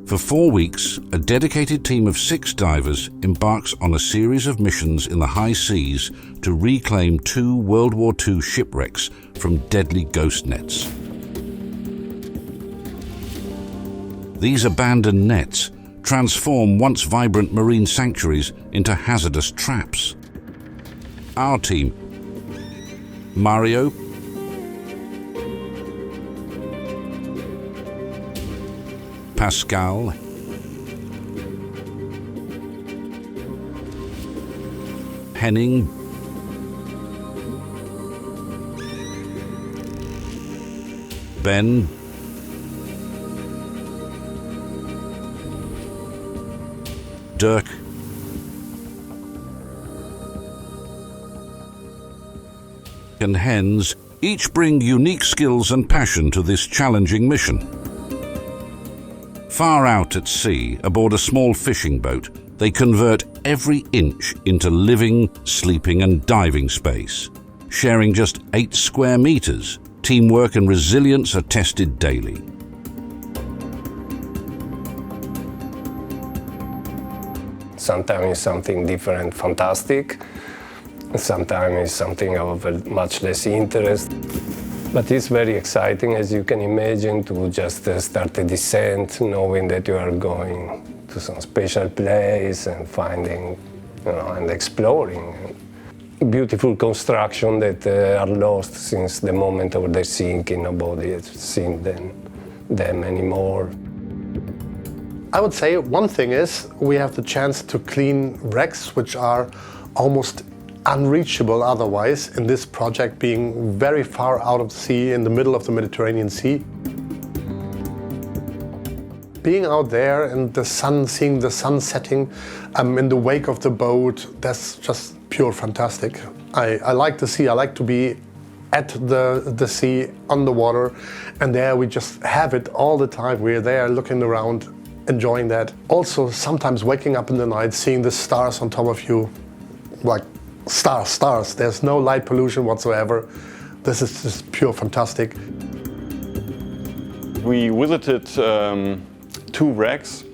For 4 weeks, a dedicated team of 6 divers embarks on a series of missions in the high seas to reclaim 2 World War II shipwrecks from deadly ghost nets. These abandoned nets transform once vibrant marine sanctuaries into hazardous traps. Our team, Mario, Pascal, Henning, Ben, Dirk, and Hens each bring unique skills and passion to this challenging mission. Far out at sea, aboard a small fishing boat, they convert every inch into living, sleeping and diving space. Sharing just 8 square meters, teamwork and resilience are tested daily. Sometimes it's something different, fantastic. Sometimes it's something of much less interest. But it's very exciting, as you can imagine, to just start a descent, knowing that you are going to some special place and finding, and exploring. Beautiful construction that are lost since the moment of their sinking. Nobody has seen them anymore. I would say one thing is we have the chance to clean wrecks which are almost unreachable otherwise, in this project being very far out of the sea, in the middle of the Mediterranean Sea. Being out there and the sun, seeing the sun setting in the wake of the boat, that's just pure fantastic. I like the sea, I like to be at the sea, on the water, and there we just have it all the time. We're there looking around, enjoying that. Also sometimes waking up in the night, seeing the stars on top of you, like stars. There's no light pollution whatsoever. This is just pure fantastic. We visited 2 wrecks,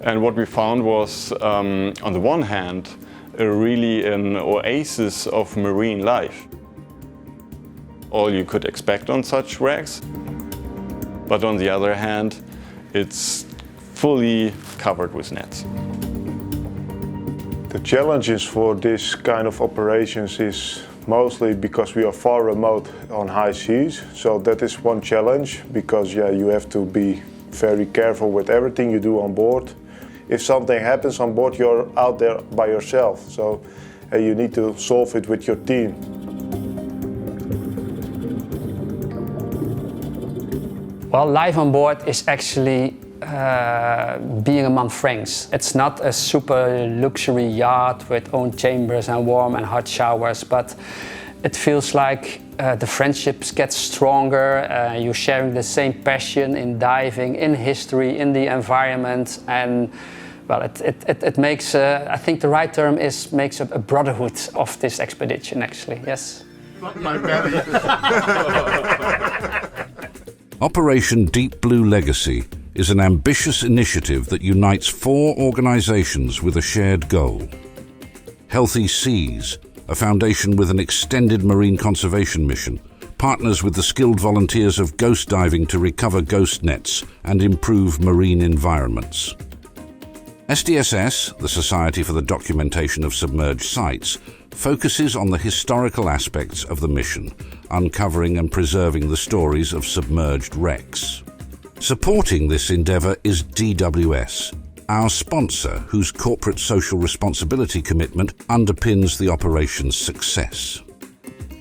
and what we found was, on the one hand, really an oasis of marine life. All you could expect on such wrecks. But on the other hand, it's fully covered with nets. The challenges for this kind of operations is mostly because we are far remote on high seas. So that is one challenge, because you have to be very careful with everything you do on board. If something happens on board, you're out there by yourself. So you need to solve it with your team. Well, life on board is actually being among friends. It's not a super luxury yacht with own chambers and warm and hot showers, but it feels like the friendships get stronger. You're sharing the same passion in diving, in history, in the environment, and well, it makes, I think the right term is, makes a brotherhood of this expedition actually, yes. My belly. Operation Deep Blue Legacy is an ambitious initiative that unites 4 organizations with a shared goal. Healthy Seas, a foundation with an extended marine conservation mission, partners with the skilled volunteers of ghost diving to recover ghost nets and improve marine environments. SDSS, the Society for the Documentation of Submerged Sites, focuses on the historical aspects of the mission, uncovering and preserving the stories of submerged wrecks. Supporting this endeavour is DWS, our sponsor, whose corporate social responsibility commitment underpins the operation's success.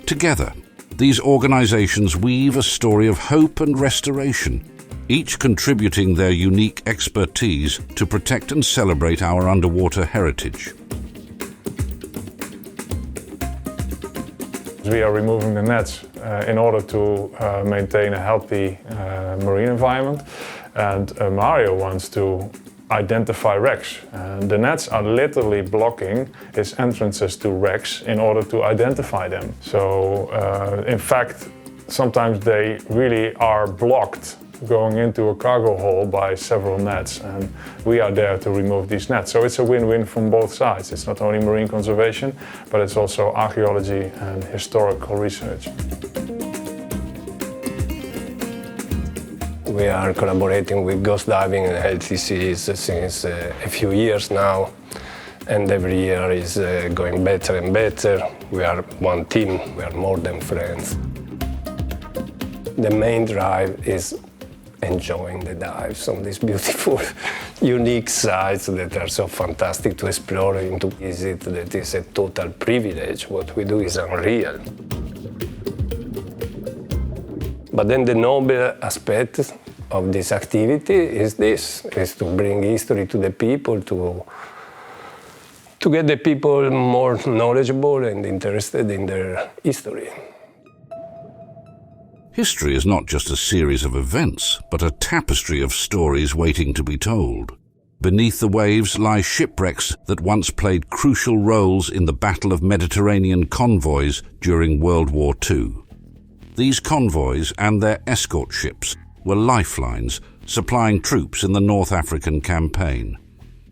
Together, these organisations weave a story of hope and restoration, each contributing their unique expertise to protect and celebrate our underwater heritage. We are removing the nets in order to maintain a healthy marine environment, and Mario wants to identify wrecks. The nets are literally blocking his entrances to wrecks in order to identify them. So in fact, sometimes they really are blocked going into a cargo hold by several nets, and we are there to remove these nets. So it's a win-win from both sides. It's not only marine conservation, but it's also archaeology and historical research. We are collaborating with Ghost Diving and Healthy Seas since a few years now, and every year is going better and better. We are one team, we are more than friends. The main drive is enjoying the dives on these beautiful, unique sites that are so fantastic to explore and to visit. That is a total privilege. What we do is unreal. But then the noble aspect of this activity is to bring history to the people, to get the people more knowledgeable and interested in their history. History is not just a series of events, but a tapestry of stories waiting to be told. Beneath the waves lie shipwrecks that once played crucial roles in the Battle of Mediterranean convoys during World War II. These convoys and their escort ships were lifelines supplying troops in the North African campaign.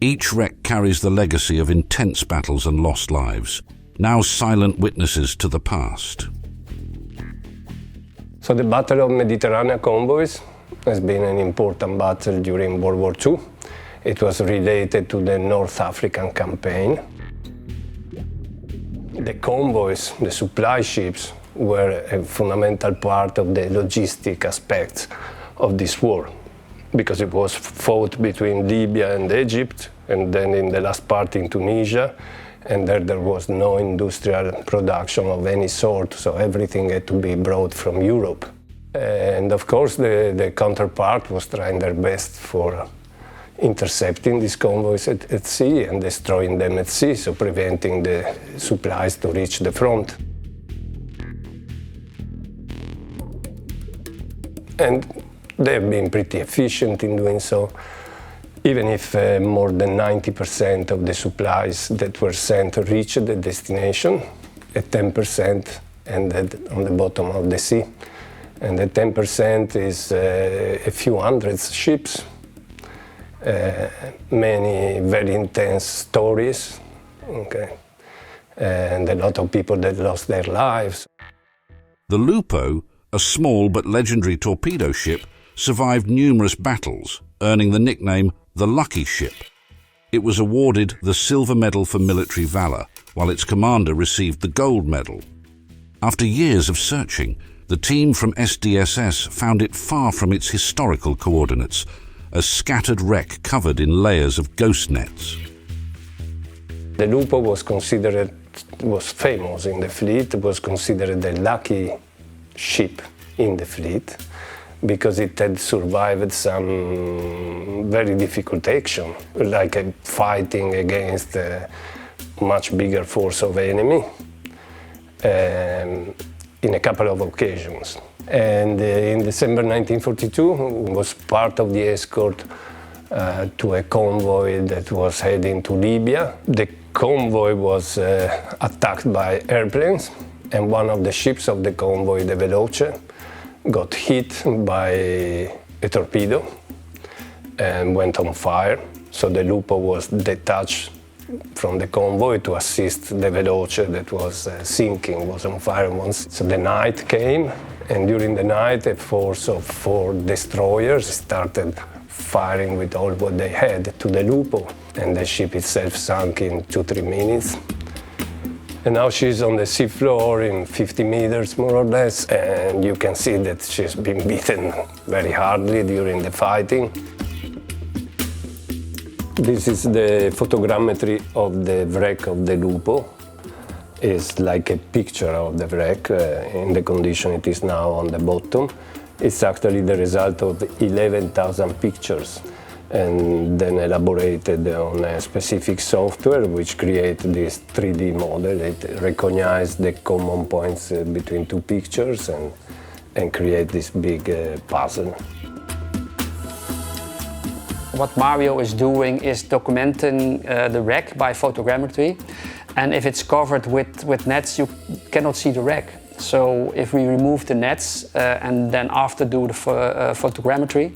Each wreck carries the legacy of intense battles and lost lives, now silent witnesses to the past. So the Battle of Mediterranean convoys has been an important battle during World War II. It was related to the North African campaign. The convoys, the supply ships, were a fundamental part of the logistic aspects of this war, because it was fought between Libya and Egypt, and then in the last part in Tunisia, and there was no industrial production of any sort, so everything had to be brought from Europe. And of course the counterpart was trying their best for intercepting these convoys at sea and destroying them at sea, so preventing the supplies to reach the front. And they've been pretty efficient in doing so, even if more than 90% of the supplies that were sent reached the destination, 10% ended on the bottom of the sea. And the 10% is a few hundred ships, many very intense stories, okay, and a lot of people that lost their lives. The Lupo, a small but legendary torpedo ship, survived numerous battles, earning the nickname the Lucky Ship. It was awarded the Silver Medal for Military Valor, while its commander received the Gold Medal. After years of searching, the team from SDSS found it far from its historical coordinates, a scattered wreck covered in layers of ghost nets. The Lupo was famous in the fleet, was considered the lucky ship in the fleet, because it had survived some very difficult action, like fighting against a much bigger force of enemy in a couple of occasions. And in December 1942, it was part of the escort to a convoy that was heading to Libya. The convoy was attacked by airplanes, and one of the ships of the convoy, the Veloce, got hit by a torpedo and went on fire. So the Lupo was detached from the convoy to assist the Veloce that was sinking, was on fire once. So the night came, and during the night a force of 4 destroyers started firing with all what they had to the Lupo, and the ship itself sank in 2-3 minutes. And now she's on the seafloor in 50 meters, more or less, and you can see that she's been beaten very hardly during the fighting. This is the photogrammetry of the wreck of the Lupo. It's like a picture of the wreck in the condition it is now on the bottom. It's actually the result of 11,000 pictures, and then elaborated on a specific software which creates this 3D model. It recognizes the common points between 2 pictures and create this big puzzle. What Mario is doing is documenting the wreck by photogrammetry, and if it's covered with nets, you cannot see the wreck. So if we remove the nets and then after do the photogrammetry,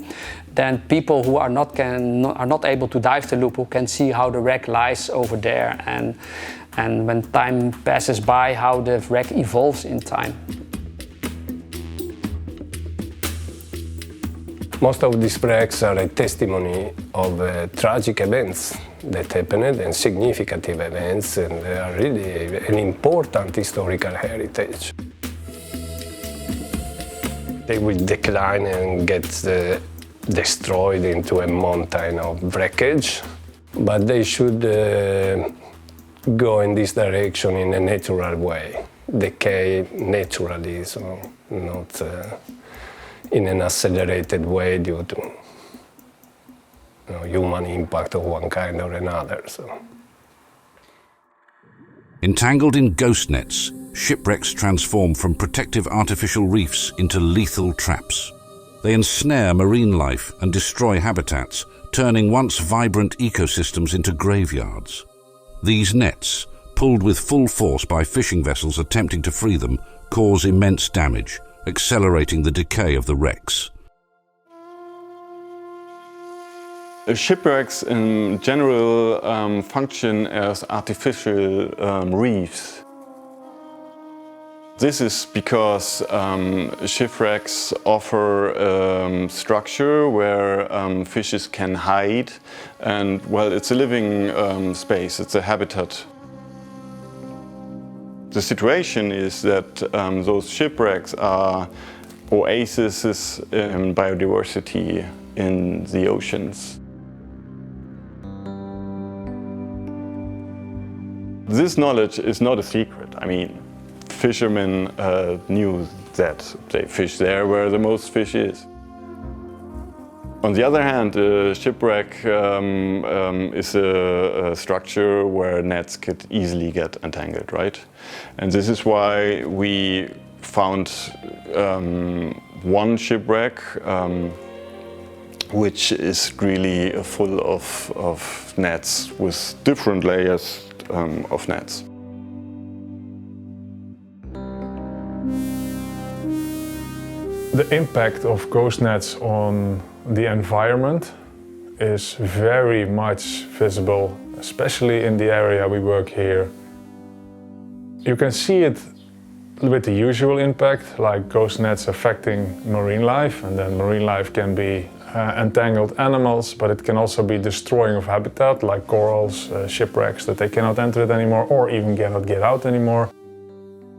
then people who are not able to dive the loop can see how the wreck lies over there, and when time passes by, how the wreck evolves in time. Most of these wrecks are a testimony of tragic events that happened and significant events, and they are really an important historical heritage. They will decline and get destroyed into a mountain of wreckage, but they should go in this direction in a natural way, decay naturally, so not in an accelerated way due to human impact of one kind or another. So. Entangled in ghost nets, shipwrecks transform from protective artificial reefs into lethal traps. They ensnare marine life and destroy habitats, turning once vibrant ecosystems into graveyards. These nets, pulled with full force by fishing vessels attempting to free them, cause immense damage, accelerating the decay of the wrecks. Shipwrecks in general function as artificial reefs. This is because shipwrecks offer structure where fishes can hide, and well, it's a living space, it's a habitat. The situation is that those shipwrecks are oases in biodiversity in the oceans. This knowledge is not a secret. I mean, fishermen knew that they fish there where the most fish is. On the other hand, a shipwreck is a structure where nets could easily get entangled, right? And this is why we found one shipwreck which is really full of nets with different layers of nets. The impact of ghost nets on the environment is very much visible, especially in the area we work here. You can see it with the usual impact, like ghost nets affecting marine life, and then marine life can be entangled animals, but it can also be destroying of habitat, like corals, shipwrecks, that they cannot enter it anymore or even cannot get out anymore.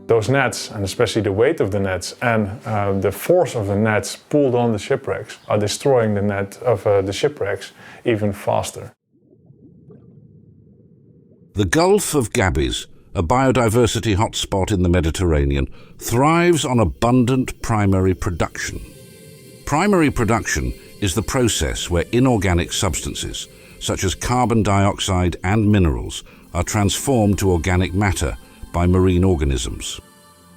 Those nets, and especially the weight of the nets and the force of the nets pulled on the shipwrecks, are destroying the net of the shipwrecks even faster. The Gulf of Gabes, a biodiversity hotspot in the Mediterranean, thrives on abundant primary production. Primary production is the process where inorganic substances, such as carbon dioxide and minerals, are transformed to organic matter by marine organisms.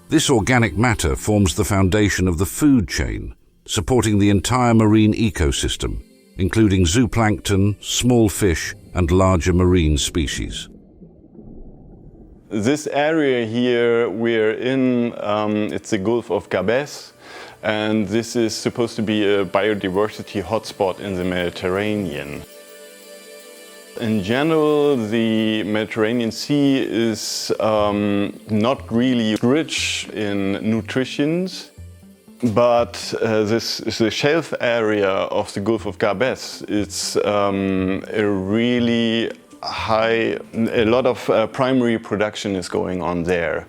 This organic matter forms the foundation of the food chain, supporting the entire marine ecosystem, including zooplankton, small fish, and larger marine species. This area here we're in, it's the Gulf of Gabes, and this is supposed to be a biodiversity hotspot in the Mediterranean. In general, the Mediterranean Sea is not really rich in nutrition, but the shelf area of the Gulf of Gabes, it's a really high, a lot of primary production is going on there.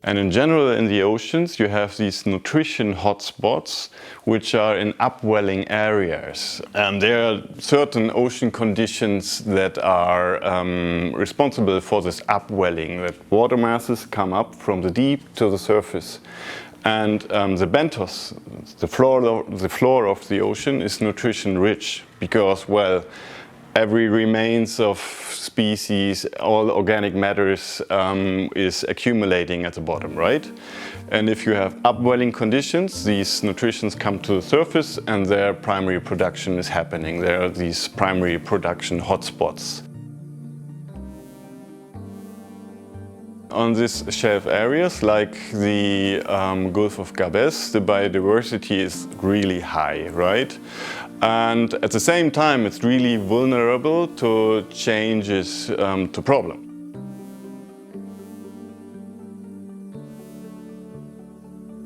And in general, in the oceans, you have these nutrition hotspots, which are in upwelling areas. And there are certain ocean conditions that are responsible for this upwelling, that water masses come up from the deep to the surface. And the benthos, the floor of the ocean, is nutrition rich because, well, every remains of species, all organic matters is accumulating at the bottom, right? And if you have upwelling conditions, these nutrients come to the surface and their primary production is happening. There are these primary production hotspots. on these shelf areas like the Gulf of Gabes, the biodiversity is really high, right? And at the same time, it's really vulnerable to changes to problems.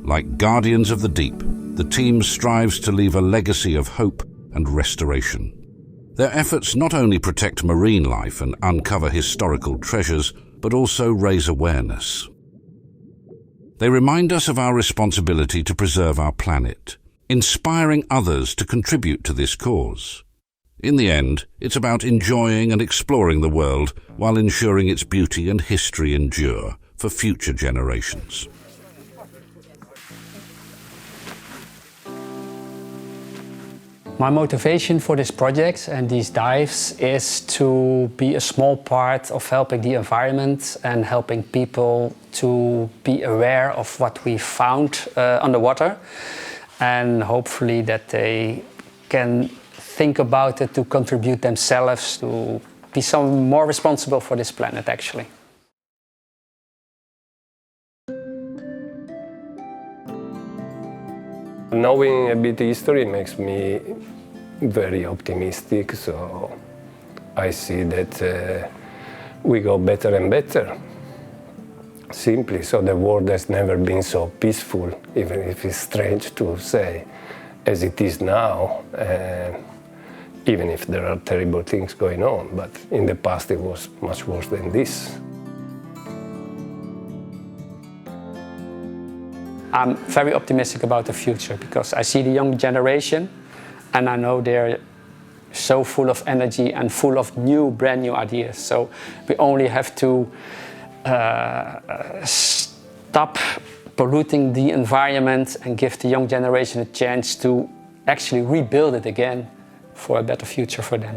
Like guardians of the deep, the team strives to leave a legacy of hope and restoration. Their efforts not only protect marine life and uncover historical treasures, but also raise awareness. They remind us of our responsibility to preserve our planet, inspiring others to contribute to this cause. In the end, it's about enjoying and exploring the world while ensuring its beauty and history endure for future generations. My motivation for this project and these dives is to be a small part of helping the environment and helping people to be aware of what we found underwater, and hopefully that they can think about it to contribute themselves to be some more responsible for this planet actually. Knowing a bit history makes me very optimistic, so I see that we go better and better. Simply, so the world has never been so peaceful, even if it's strange to say, as it is now, even if there are terrible things going on, but in the past it was much worse than this. I'm very optimistic about the future because I see the young generation and I know they're so full of energy and full of brand new ideas. So we only have to stop polluting the environment and give the young generation a chance to actually rebuild it again for a better future for them.